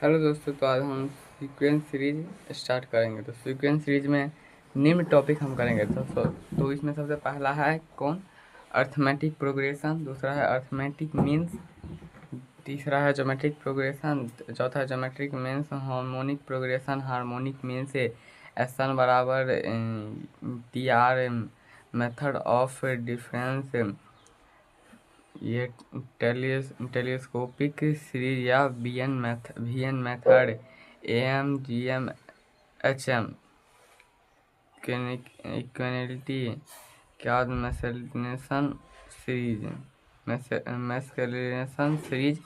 Hello दोस्तों, तो आज हम सीक्वेंस सीरीज स्टार्ट करेंगे। तो सीक्वेंस सीरीज में निम्न टॉपिक हम करेंगे। तो इसमें सबसे पहला है कौन, अर्थमेटिक प्रोग्रेशन। दूसरा है अर्थमेटिक मीन्स। तीसरा है ज्योमेट्रिक प्रोग्रेशन। चौथा है geometric means harmonic progression. Harmonic means से एस एन बराबर T R method of difference, ये टेलीस्कोपिक सीरीज या V N method, A M G M H M inequality के बाद मैस्कुलिनेशन सीरीज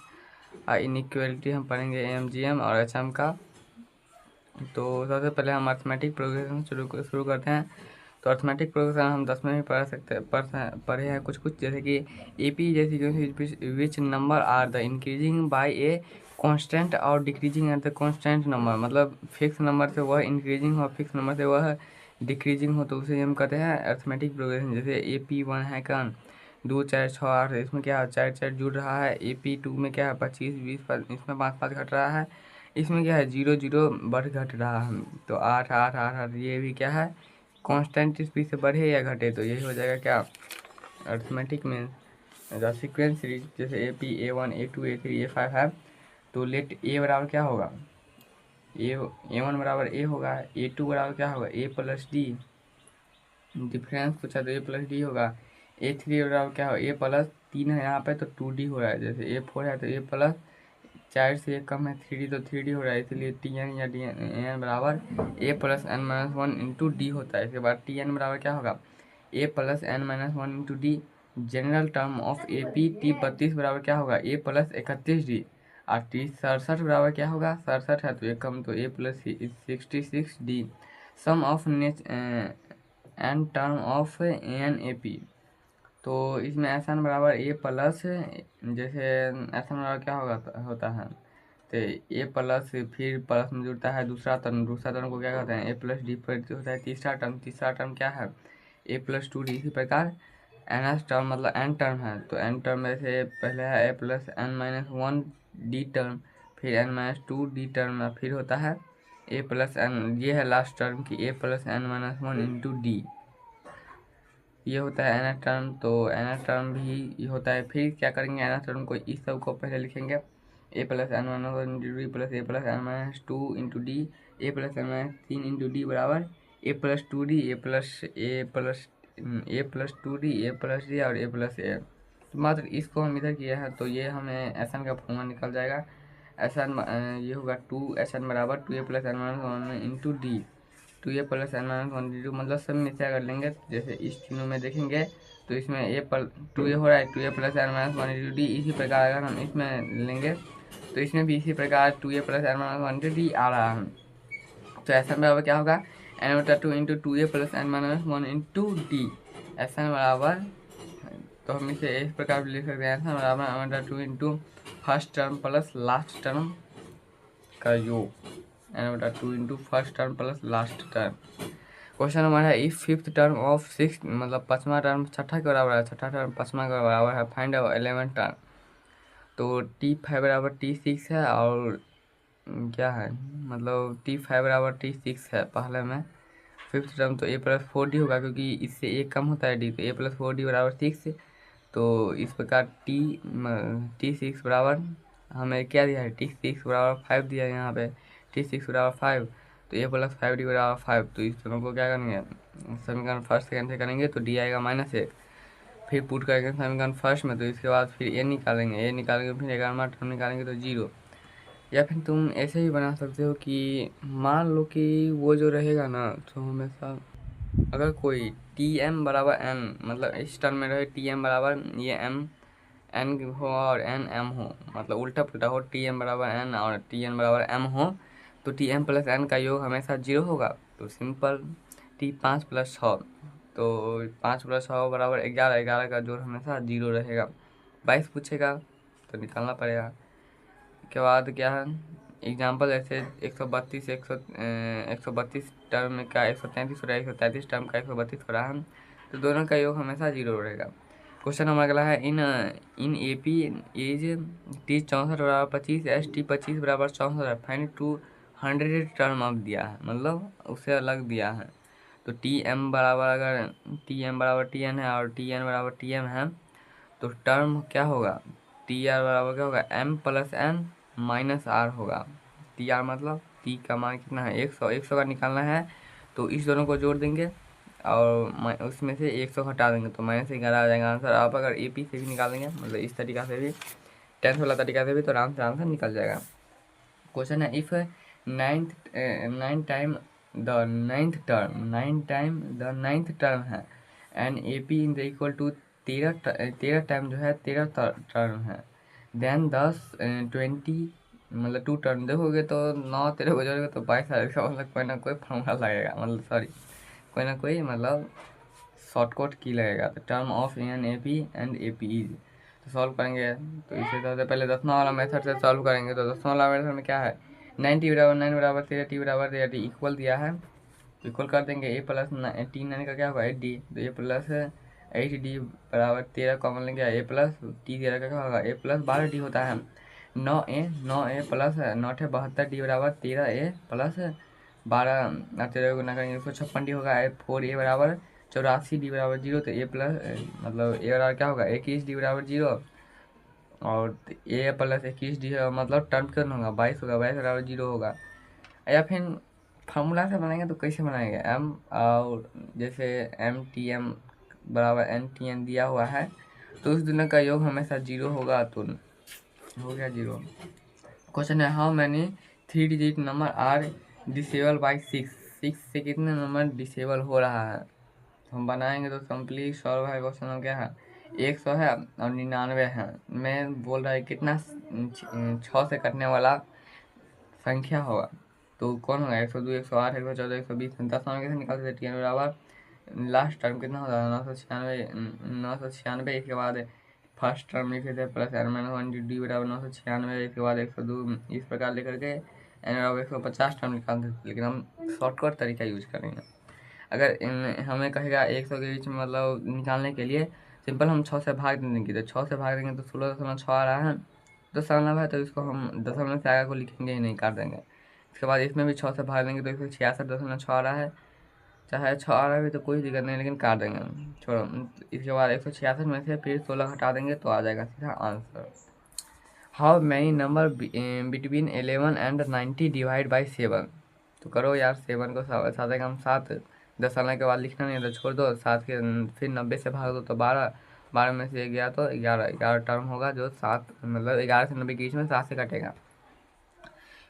इनइक्वलिटी हम पढ़ेंगे एम जी एम और एच एम का। तो सबसे पहले हम अर्थमेटिक प्रोग्रेशन शुरू करते हैं। तो अर्थमेटिक प्रोग्रेशन हम 10 में भी पढ़े हैं कुछ कुछ, जैसे कि ए पी जैसे which number are the increasing by a constant और decreasing at the constant number. मतलब फिक्स नंबर से वह इंक्रीजिंग हो, फिक्स नंबर से वह डिक्रीजिंग हो, तो उसे हम कहते हैं अर्थमेटिक प्रोग्रेशन। जैसे ए पी 1 है कन 2 4 6 8, इसमें क्या है 4 4 जुड़ रहा है। ए पी 2 में क्या है 25 20, इसमें 5 5 घट रहा है। इसमें क्या है 0 0 बढ़ घट रहा है। तो 8 8 8 8, ये भी क्या है कांस्टेंट स्पीड से बढ़े या घटे, तो यही हो जाएगा क्या अर्थमेटिक में द सीक्वेंस सीरीज। जैसे A P A1 A2 A3 A5 है, तो लेट ए बराबर क्या होगा, A1 बराबर ए होगा। A2 बराबर क्या होगा ए प्लस डी, डिफरेंस पूछा तो ए प्लस डी होगा। A3 बराबर क्या होगा ए प्लस 3 है यहाँ पे तो 2D हो रहा है। जैसे A4 है तो ए प्लस 4 से एक कम है 3D तो 3D हो रहा है, इसलिए टी एन या डी एन बराबर A plus N minus one into D होता है। इसके बाद टी एन बराबर क्या होगा A plus N minus one into D. General term of A P T 32 बराबर क्या होगा ए प्लस 31 डी। और टी 67 बराबर क्या होगा 67 है तो एक कम तो A plus 66 D. Sum of N term of N A P, तो इसमें एस एन बराबर ए प्लस, जैसे एस एन बराबर क्या होता है तो ए प्लस, फिर प्लस में जुड़ता है दूसरा टर्म को क्या कहते हैं ए प्लस डी पर होता है तीसरा टर्म क्या है ए प्लस 2 डी। इसी प्रकार एन एस टर्म मतलब एन टर्म है, तो एन टर्म में से पहले है A plus N minus one D term, फिर एन माइनस 2 डी टर्म में फिर होता है ए प्लस एन, ये है लास्ट टर्म की A plus N minus one into D, ये होता है एन टर्म। तो एन टर्म भी होता है। फिर क्या करेंगे एन टर्म को इस सब को पहले लिखेंगे A plus N minus one into D plus A plus N minus 2 into D, A plus N minus 3 into D बराबर A plus 2 D A plus D और ए प्लस ए। तो मात्र इसको हम इधर किए हैं, तो ये हमें एस एन का फॉर्मूला निकल जाएगा। एस एन ये होगा 2 एस एन बराबर 2 A plus N minus one into D, 2 A plus N minus one D two, मतलब सब में से अगर लेंगे जैसे इस तीनों में देखेंगे तो इसमें ए पल 2 ए हो रहा है 2 A plus N minus one D two D. इसी प्रकार अगर हम इसमें लेंगे तो इसमें भी इसी प्रकार 2 A plus N minus one D D आ रहा है। तो एस एन बराबर क्या होगा एन बटा 2 into 2 A plus N minus one into D. S N बराबर, तो हम इसे इस प्रकार लिख सकते हैं एस एन बराबर एन बटा 2 into first term plus last term का योग, एन बटा 2 into first term plus last term. Question number है if fifth term of six, मतलब पाँचवा टर्म छठा के बराबर है, छठा टर्म पाँचवा के बराबर है, फाइंड आउट 11th टर्म। तो T5 बराबर T6 है और क्या है मतलब T5 बराबर T6 है पहले में। फिफ्थ टर्म तो ए प्लस 4 डी होगा क्योंकि इससे ए कम होता है डी, तो ए प्लस 4 डी बराबर 6। तो इस प्रकार T6 बराबर हमें क्या दिया है T6 बराबर 5 दिया है यहाँ पे, T6 बराबर 5, तो ए प्लस 5 डी बराबर 5। तो इस दोनों को क्या करेंगे समीकरण फर्स्ट सेकंड से करेंगे तो डी आएगा -1, फिर पुट करेंगे समीकरण फर्स्ट में, तो इसके बाद फिर ए निकालेंगे फिर 11वां टर्म निकालेंगे तो 0। या फिर तुम ऐसे भी बना सकते हो कि मान लो कि वो जो रहेगा ना तो हमेशा अगर कोई टी एम बराबर एन, मतलब इस टर्म में रहे टी एम बराबर ये एम एन हो और एन एम हो, मतलब उल्टा पुल्टा हो, टी एम बराबर एन और टी एन बराबर एम हो, तो टी एम प्लस एन का योग हमेशा 0 होगा। तो सिंपल टी 5 प्लस 6, तो 5 प्लस 6 बराबर 11, 11 का जोड़ हमेशा 0 रहेगा। 22 पूछेगा तो निकालना पड़ेगा। के बाद क्या है एग्जाम्पल ऐसे 132 132 टर्म का 133 हो रहा है, 133 टर्म का 132 हो रहा है, तो दोनों का योग हमेशा 0 रहेगा। क्वेश्चन नंबर अगला है इन इन ए पी एज टी 64 बराबर 25 एस टी 25 बराबर 64 फाइंड 200 टर्म अब दिया है, मतलब उससे अलग दिया है। तो टी एम बराबर अगर टी एम बराबर टी एन है और टी एन बराबर टी एम है तो टर्म क्या होगा, टी आर बराबर क्या होगा M plus N minus R होगा। टी आर मतलब टी का मान कितना है 100, 100 का निकालना है तो इस दोनों को जोड़ देंगे और उसमें से 100 हटा देंगे तो -11 आ जाएगा आंसर। आप अगर ए पी से भी निकालेंगे, मतलब इस तरीका से भी 10th वाला तरीका से भी, तो आराम से आंसर निकल जाएगा। क्वेश्चन है if nine time the ninth term है and A P in the equal to 13 time जो है 13 टर्म है, देन 10 20 मतलब 2 टर्म देखोगे तो 9 13 को जोड़ोगे तो 22 आएगा, मतलब कोई ना कोई फॉर्मूला लगेगा, मतलब सॉरी कोई ना कोई मतलब शॉर्टकट की लगेगा। तो term of N A P and A P is, तो सॉल्व करेंगे तो इसे सबसे पहले 10वां वाला मेथड से सॉल्व करेंगे। तो 10वां वाला मेथड में क्या है 9 बराबर 9 बराबर 13 टी बराबर 13 टी इक्वल दिया है, इक्वल कर देंगे ए प्लस टी 9 का क्या होगा 8 डी, तो ए प्लस 8 डी बराबर 13 कॉमन लेंगे ए प्लस टी 13 का क्या होगा ए प्लस 12 डी होता है। 9 ए प्लस 9 72 डी बराबर 13 ए प्लस 12 13 गुना करेंगे 156 डी होगा। 4 ए बराबर 84 डी बराबर 0, तो ए प्लस मतलब ए बराबर क्या होगा 21 डी बराबर 0 और ए प्लस 21 डी है, मतलब टर्म कितना होगा 22 होगा, 22 बराबर 0 होगा। या फिर फार्मूला से बनाएंगे तो कैसे बनाएंगे एम और जैसे एम टी एम बराबर एन टी एन दिया हुआ है तो उस दोनों का योग हमेशा 0 होगा, तो हो गया 0। क्वेश्चन है how many 3 digit number are divisible by 6 से कितने नंबर डिसेबल हो रहा है। हम बनाएंगे तो कंप्लीट सॉल्व है। क्वेश्चन में क्या है 100 है और 99 है, मैं बोल रहा है कितना 6 से कटने वाला संख्या होगा, तो कौन होगा 102 108 114 120 10 में कैसे निकाल सकते हैं बराबर लास्ट टर्म कितना होगा 996 इसके बाद फर्स्ट टर्म लिखे थे प्लस एन माइनस 1 डी बराबर 996 इसके बाद 102 इस प्रकार लेकर के एन बराबर 150 टर्म निकाल सकते, लेकिन हम शॉर्टकट तरीका यूज करेंगे। अगर हमें कहेगा 100 के बीच में मतलब निकालने के लिए सिंपल हम 6 से भाग देंगे, तो 6 से भाग देंगे तो 16.6 आ रहा है, तो दशमलव है तो इसको हम दशमलव से आगे को लिखेंगे ही नहीं, काट देंगे। इसके बाद इसमें भी 6 से भाग देंगे तो 166.6 आ रहा है, चाहे 6 आ रहा है भी तो कोई दिक्कत नहीं, लेकिन काट देंगे छोड़ो। इसके बाद 166 में से फिर 16 हटा देंगे तो आ जाएगा सीधा answer. How many number between 11 and 90 divide by 7, तो करो यार 7 को 7 का हम 7 दशमलव के बाद लिखना नहीं है तो छोड़ दो, 7 के फिर 90 से भाग दो तो 12 में से गया तो 11 टर्म होगा जो 7 मतलब 11 से 90 के बीच में 7 से कटेगा।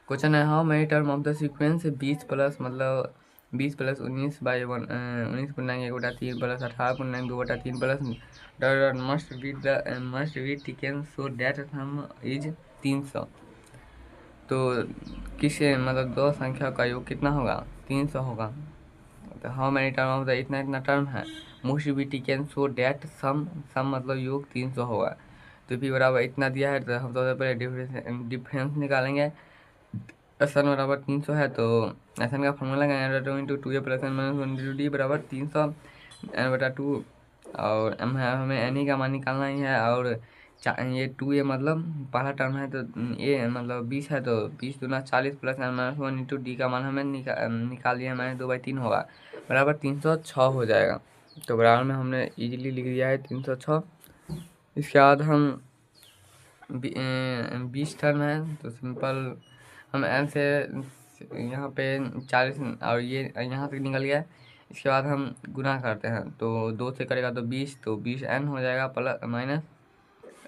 क्वेश्चन है how many term of the sequence 20 plus मतलब 20 plus 19 by 19.1/3 plus 18.2/3 plus must be taken so that some is 300, तो किस मतलब दो संख्या का योग कितना होगा 300 होगा। तो how many term of the इतना टर्म है must be taken so that sum मतलब योग 300 होगा। तो पी बराबर इतना दिया है तो हम सबसे पहले डिफरेंस निकालेंगे। एस एन बराबर 300 है तो एस एन का फॉर्मूला का 2 into 2 A plus N minus 1 D बराबर 300 एन बटा 2 और एम है हमें एन ही का मान निकालना ही है। और ये 2 ए मतलब पहला टर्म है तो ए मतलब 20 है तो 20 दूना 40 plus N minus 1 into D का मान हमें निकाल लिया मैंने 2/3 होगा बराबर 306 हो जाएगा। तो बराबर में हमने इजीली लिख दिया है 306। इसके बाद हम 20 टर्म है तो सिंपल हम एन से यहाँ पे 40 और ये यहाँ से निकल गया। इसके बाद हम गुना करते हैं तो 2 से करेगा तो 20, तो 20 एन हो जाएगा प्लस माइनस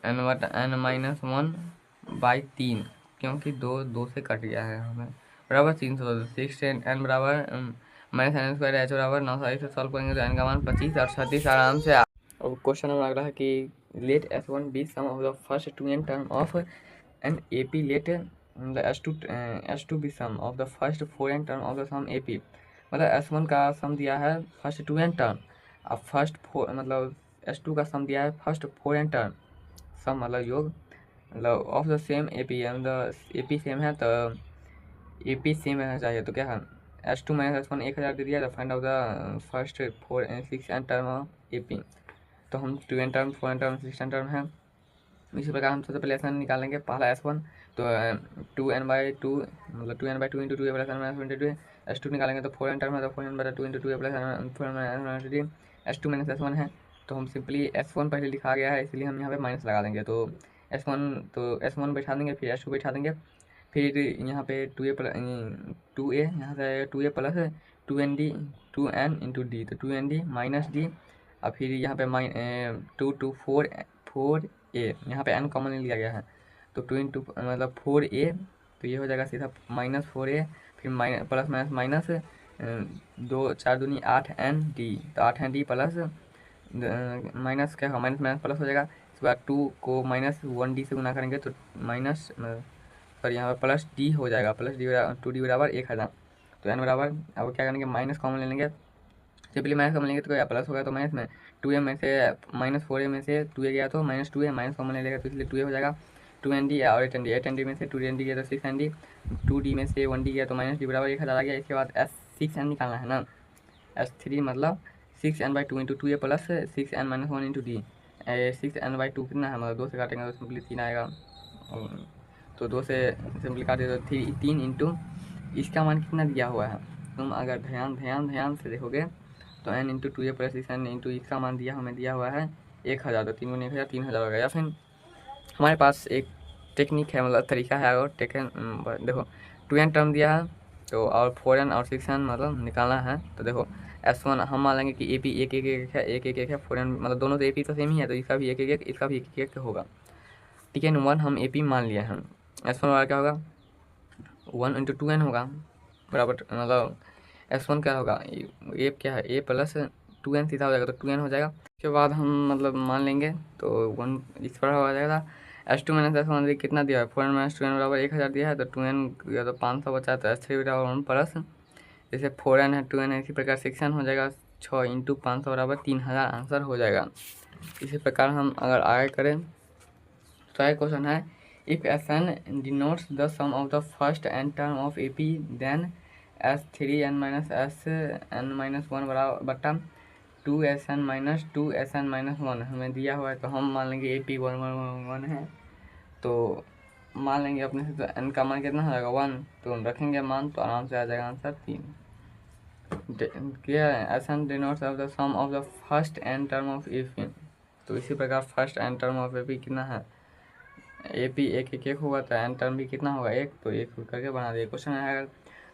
एन बटा एन माइनस 1/3 क्योंकि 2 से कट गया है हमें बराबर 300। 6 एन बराबर माइनस एन स्क्वायर एच बराबर 9 से सॉल्व करेंगे तो एन का मान 25 और 36 आराम से। और क्वेश्चन हमें लग रहा है कि let S1 be sum of the first 2 n term of N A P let S2 be sum of the first 4 n term of the sum A P, मतलब S1 का सम दिया है फर्स्ट 2 n टर्म, अब first 4 मतलब S2 का sum दिया है first 4 n term, सम मतलब योग मतलब of the same A P, A P same है तो ए पी सेम रहना चाहिए। तो क्या है S2 माइनस S1 1000 दे दिया तो find out the first 4 6 n term of A P. तो तो हम 2n term 4n term 6n term है। इसी प्रकार हम सबसे पहले एस एन निकालेंगे। पहला S1 तो 2n/2 मतलब 2n/2 into 2a plus n minus 22 S2 निकालेंगे तो 4n टर्म है तो 4n/2 into 2a plus n S2 minus S1 है। तो हम सिंपली S1 पहले लिखा गया है इसलिए हम यहाँ पे माइनस लगा देंगे। तो S1 बैठा देंगे, फिर S2 बैठा देंगे, फिर यहाँ पे 2a यहाँ से 2a plus 2n into D तो 2n d माइनस डी, और फिर यहाँ पे 2 to 4 a यहाँ पे n कॉमन लिया गया है तो 2 इंटू मतलब 4a तो ये हो जाएगा सीधा -4a, फिर माइनस प्लस माइनस माइनस 2 4 दूनी 8n d तो 8n d प्लस माइनस क्या होगा माइनस माइनस प्लस हो जाएगा। इसके बाद 2 को -1d से गुना करेंगे तो माइनस सॉरी यहाँ पर प्लस d हो जाएगा, प्लस डी 2d बराबर 1000। तो n बराबर अब क्या करेंगे माइनस कॉमन ले लेंगे, सिंपली माइनस कॉमन लेंगे तो क्या प्लस होगा तो माइनस में 2a में से -4a में से 2a गया तो -2a माइनस कॉमन ले लेगा तो इसलिए 2a हो जाएगा। 2n d और 8n d में से 2n d गया तो 6n d, 2d में से 1d गया तो -d बराबर 1000 आ गया। इसके बाद S6n निकालना है ना, S3 मतलब 6n/2 into 2a plus 6n minus 1 into D. 6n/2 कितना है मतलब 2 से काटेंगे तो सिंपली 3 आएगा, तो 2 से सिंपली काटे तो 3 इंटू इसका मान कितना दिया हुआ है तुम अगर ध्यान से देखोगे तो n into 2a plus 6n into इसका मान हमें दिया हुआ है 1000, तो 3 गुना 1000 3000 हो गया। या फिर हमारे पास एक टेक्निक है मतलब तरीका है और देखो 2n टर्म दिया है तो और 4n और 6n मतलब निकालना है। तो देखो S1 हम मान लेंगे कि AP एक है 4n मतलब दोनों तो AP तो सेम ही है तो इसका भी एक इसका भी एक होगा। ठीक है, 1 हम AP मान लिया है। S1 बराबर क्या होगा 1 इंटू 2n होगा बराबर मतलब S1 क्या होगा ए क्या है a प्लस 2n सीधा हो जाएगा तो 2n हो जाएगा। उसके बाद हम मतलब मान लेंगे तो 1 इस पर हो जाएगा। S2 माइनस S1 कितना दिया है 4n माइनस 2n बराबर 1000 दिया है तो 2n दिया तो 500 बचा है तो S3 बराबर 1 प्लस जैसे 4n है 2n है इसी प्रकार 6n हो जाएगा 6 इंटू 500 बराबर 3000 आंसर हो जाएगा। इसी प्रकार हम अगर आगे करें तो यह क्वेश्चन है if Sn denotes the sum of the first n term of AP then S3n minus Sn minus 1 बराबर बटा 2Sn माइनस 2Sn माइनस 1 हमें दिया हुआ है। तो हम मान लेंगे AP 1 है तो मान लेंगे अपने से तो n का मान कितना हो जाएगा 1 तो हम रखेंगे मान तो आराम से आ जाएगा आंसर 3। क्या है Sn denotes of the sum of the first n term of AP तो इसी प्रकार first n term of AP कितना है AP एक होगा तो n टर्म भी कितना होगा 1 तो 1 करके बना दिए। क्वेश्चन है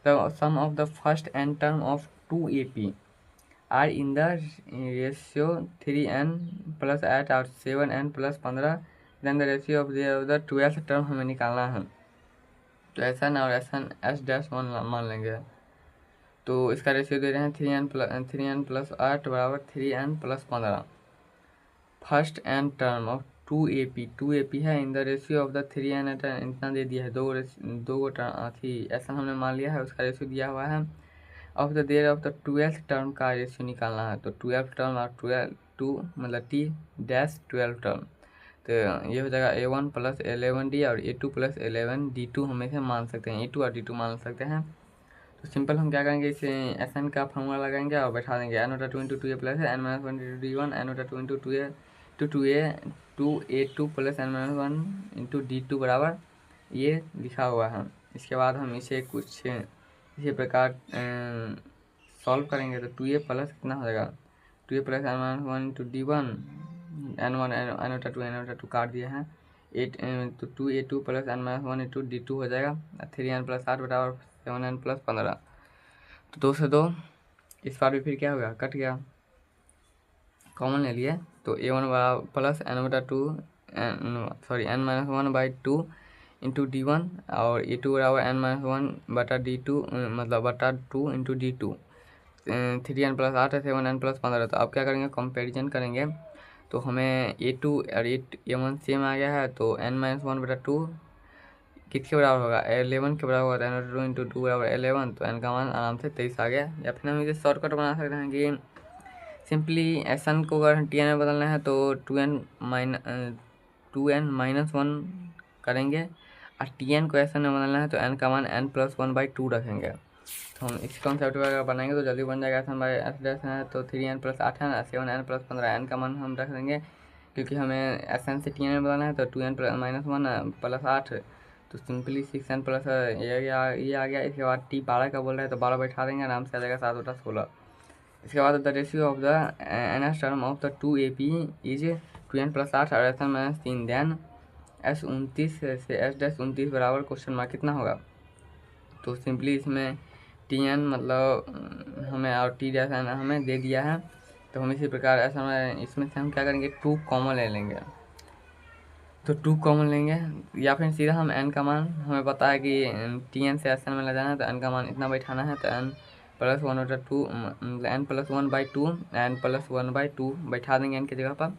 the sum of the first n term of 2 AP are in the ratio 3n plus 8 और 7n plus 15 then the ratio of the 12th term हमें निकालना है। तो Sn और Sn S-1 मान लेंगे तो इसका रेशियो दे रहे हैं 3n प्लस 8 बराबर 3n plus 15। First n term of 2AP है इन the ratio of the 3n इतना दे दिया है दो गो Sn हमने मान लिया है उसका रेशियो दिया हुआ है। Of the there of the 12th term का रेशियो निकालना है तो 12 टर्म और 2 मतलब t डैश 12 टर्म तो ये हो जाएगा A1 प्लस 11d और A2 प्लस 11d2 हम इसे मान सकते हैं A2 और D2 मान सकते हैं। तो सिंपल हम क्या करेंगे इसे Sn का फॉर्मूला लगाएंगे और बैठा देंगे n बटा 2 into 2a plus n minus 1 into D1 n बटा 2 into 2a2 plus n minus 1 into D2 बराबर ये लिखा हुआ है। इसके बाद हम इसे कुछ इसी प्रकार सॉल्व करेंगे तो 2a प्लस कितना हो जाएगा 2a plus n minus 1 into D1 n बटा 2 काट दिए हैं 8 तो 2a2 plus n minus 1 into D2 हो जाएगा 3n प्लस 8 बराबर 7n प्लस 15 तो 2 से 2 इस बार भी फिर क्या होगा कट गया कॉमन ले लिए तो A1 प्लस n बटा 2 n minus 1 by 2 into D1 और A2 बराबर n माइनस 1 बटा D2 मतलब बटा 2 इंटू D2 3n प्लस 8 है 7n प्लस 15। तो अब क्या करेंगे कंपैरिजन करेंगे तो हमें A2 और A1 सेम आ गया है तो n माइनस 1 बटा 2 किसके बराबर होगा 11 के बराबर होगा n 2 इंटू 2 बराबर 11 तो n का मान आराम से 23 आ गया। या फिर हम इसे शॉर्टकट बना सकते हैं कि सिंपली Sn को अगर Tn में बदलना है तो 2n माइनस 1 करेंगे और Tn को Sn में बदलना है तो n का मान n प्लस 1 बाई 2 रखेंगे। तो हम इस कॉन्सेप्ट वगैरह बनाएंगे तो जल्दी बन जाएगा। S N by S dash है तो 3n प्लस 8 है ना, 7n प्लस 15 n का मान हम रख देंगे, क्योंकि हमें एस एन से टी एन में बनाना है। तो 2n माइनस 1 प्लस 8 तो सिंपली 6n प्लस ये आ गया। इसके बाद टी 12 का बोल रहा है तो 12 बैठा देंगे, आराम से आ जाएगा 7 बटा 16। इसके बाद the ratio of the N term of the 2AP is 2n plus 8 और S N minus 3। Then S29 से S डैश 29 बराबर क्वेश्चन मार्क कितना होगा। तो सिंपली इसमें TN मतलब हमें और T डैश हमें दे दिया है, तो हम इसी प्रकार ऐसा इसमें से हम क्या करेंगे 2 कॉमन ले लेंगे। तो 2 कॉमन लेंगे या फिर सीधा हम n का मान हमें पता है कि TN से SN में ले जाना है, तो n का मान इतना बैठाना है। तो n plus 1/2 n plus 1/2 n plus 1/2 बैठा देंगे n की जगह पर।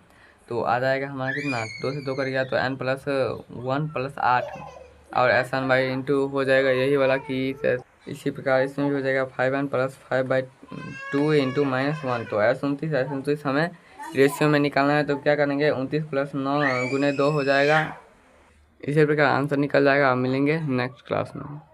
तो आ जाएगा हमारा कितना, 2 से 2 कर गया तो n प्लस 1 प्लस 8 और SN बाई इंटू हो जाएगा यही वाला कि इसी प्रकार इसमें भी हो जाएगा 5n प्लस 5/2 इंटू -1। तो S29 हमें रेशियो में निकालना है। तो क्या करेंगे 29 प्लस 9 गुने 2 हो जाएगा। इसी प्रकार आंसर निकल जाएगा। आप मिलेंगे नेक्स्ट क्लास में।